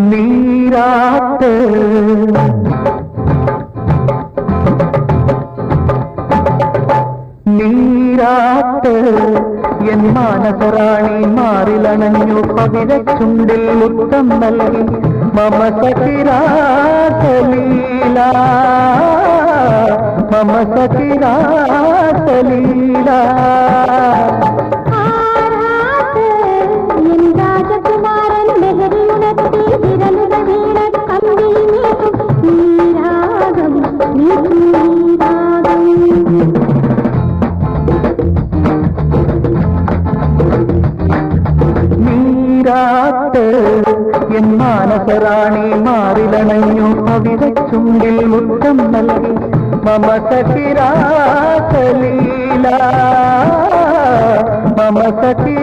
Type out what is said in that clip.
നീരാട്ട് നീരാട്ട് N മാനസറാണി മാറിലണഞ്ഞു പവിഴച്ചുണ്ടിൽ മുത്തം നൽകി മമ സഖിരാസലീല മമ സഖിരാസലീല നീരാട്ട് എൻ മാനസറാണി മാറിലണഞ്ഞു പവിഴച്ചുണ്ടിൽ മുത്തം നൽകി മമ സഖിരാസലീല മമ സഖിരാസലീല